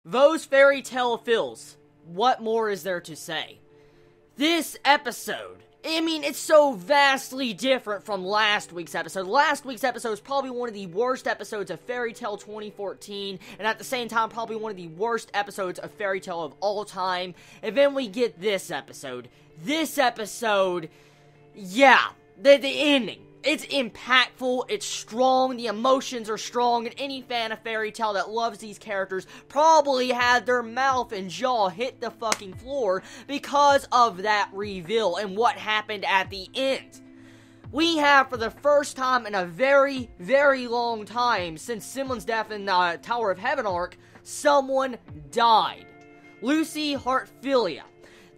Those fairy tale fills. What more is there to say? This episode, I mean, it's so vastly different from last week's episode. Last week's episode is probably one of the worst episodes of Fairy Tail 2014, and at the same time, probably one of the worst episodes of Fairy Tail of all time. And then we get this episode. This episode, yeah, the ending. It's impactful, it's strong, the emotions are strong, and any fan of Fairy Tail that loves these characters probably had their mouth and jaw hit the fucking floor because of that reveal and what happened at the end. We have, for the first time in a very, very long time, since Simlin's death in the Tower of Heaven arc, someone died. Lucy Heartfilia,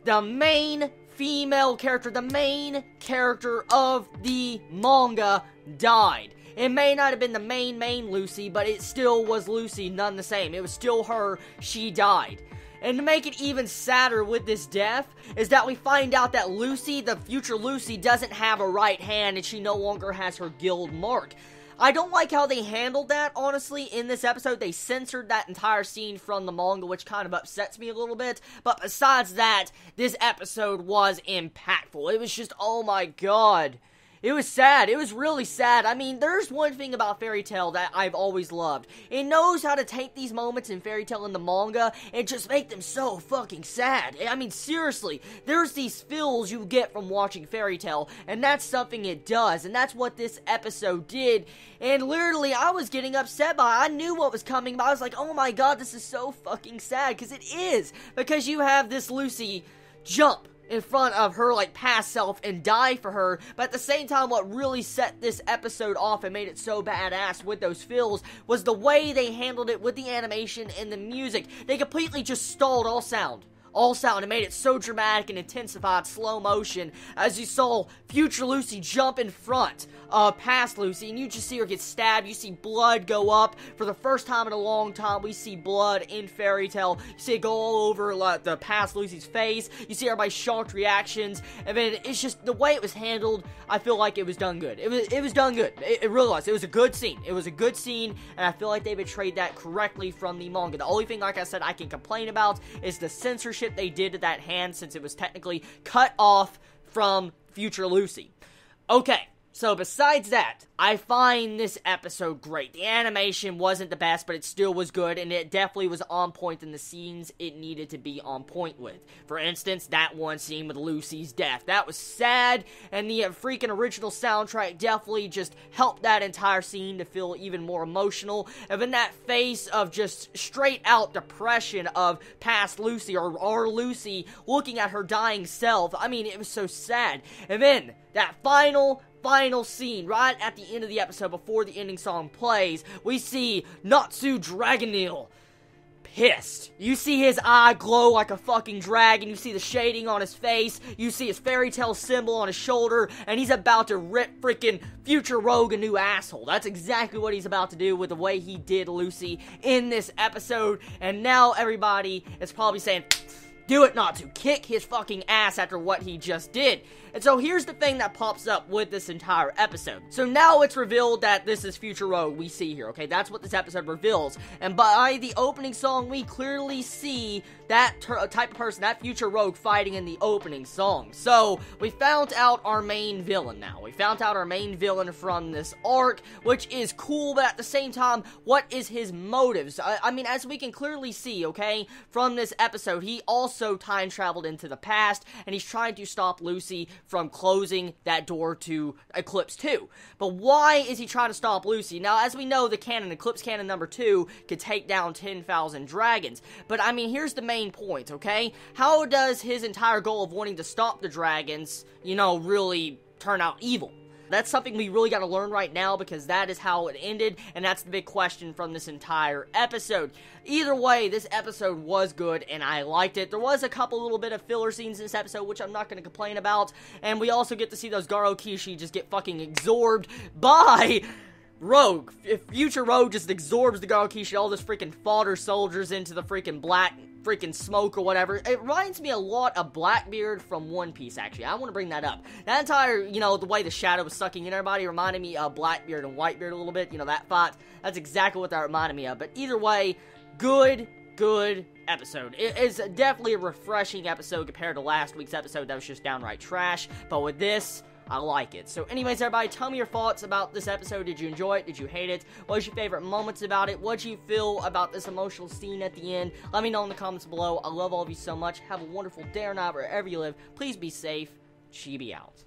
the main female character, the main character of the manga, died. It may not have been the main Lucy, but it still was Lucy none the same. It was still her. She died. And to make it even sadder with this death is that we find out that Lucy, the future Lucy, doesn't have a right hand and she no longer has her guild mark. I don't like how they handled that, honestly, in this episode. They censored that entire scene from the manga, which kind of upsets me a little bit. But besides that, this episode was impactful. It was just, oh my god. It was sad. It was really sad. I mean, there's one thing about Fairy Tail that I've always loved. It knows how to take these moments in Fairy Tail in the manga and just make them so fucking sad. I mean, seriously, there's these feels you get from watching Fairy Tail, and that's something it does, and that's what this episode did. And literally, I was getting upset by it. I knew what was coming, but I was like, oh my god, this is so fucking sad, because it is. Because you have this Lucy jump in front of her, like, past self and die for her, but at the same time, what really set this episode off and made it so badass with those fills was the way they handled it with the animation and the music. They completely just stalled all sound and made it so dramatic and intensified slow motion as you saw future Lucy jump in front of past Lucy, and you just see her get stabbed. You see blood go up. For the first time in a long time, we see blood in Fairy Tail. You see it go all over like, the past Lucy's face. You see everybody's shocked reactions, and then it's just the way it was handled. I feel like it was done good. It was done good. It really was. It was a good scene. It was a good scene, and I feel like they betrayed that correctly from the manga. The only thing, like I said, I can complain about is the censorship they did to that hand, since it was technically cut off from future Lucy. Okay, so besides that, I find this episode great. The animation wasn't the best, but it still was good, and it definitely was on point in the scenes it needed to be on point with. For instance, that one scene with Lucy's death. That was sad, and the freaking original soundtrack definitely just helped that entire scene to feel even more emotional. And then that face of just straight out depression of past Lucy, or our Lucy, looking at her dying self. I mean, it was so sad. And then, that final scene, right at the end of the episode, before the ending song plays, we see Natsu Dragoneel pissed. You see his eye glow like a fucking dragon, you see the shading on his face, you see his Fairy Tail symbol on his shoulder, and he's about to rip freaking future Rogue a new asshole. That's exactly what he's about to do with the way he did Lucy in this episode, and now everybody is probably saying, do it, Natsu. Kick his fucking ass after what he just did. And so here's the thing that pops up with this entire episode. So now it's revealed that this is future Rogue we see here, okay? That's what this episode reveals. And by the opening song, we clearly see that type of person, that future Rogue, fighting in the opening song. So we found out our main villain now. We found out our main villain from this arc, which is cool, but at the same time, what is his motives? I mean, as we can clearly see, okay, from this episode, he also time traveled into the past, and he's trying to stop Lucy from closing that door to Eclipse 2. But why is he trying to stop Lucy? Now, as we know, the canon, Eclipse Canon number 2, could take down 10,000 dragons. But, I mean, here's the main point, okay? How does his entire goal of wanting to stop the dragons, you know, really turn out evil? That's something we really got to learn right now, because that is how it ended, and that's the big question from this entire episode. Either way, this episode was good, and I liked it. There was a couple little bit of filler scenes in this episode, which I'm not going to complain about, and we also get to see those Garo Kishi just get fucking absorbed by Rogue. If future Rogue just absorbs the Garo Kishi, all this freaking fodder soldiers into the freaking black freaking smoke or whatever. It reminds me a lot of Blackbeard from One Piece, actually. I want to bring that up. That entire, you know, the way the shadow was sucking in everybody reminded me of Blackbeard and Whitebeard a little bit. You know, that fight. That's exactly what that reminded me of. But either way, good good episode. It is definitely a refreshing episode compared to last week's episode that was just downright trash, but with this, I like it. So anyways, everybody, tell me your thoughts about this episode. Did you enjoy it? Did you hate it? What was your favorite moments about it? What did you feel about this emotional scene at the end? Let me know in the comments below. I love all of you so much. Have a wonderful day or night wherever you live. Please be safe. Chibi out.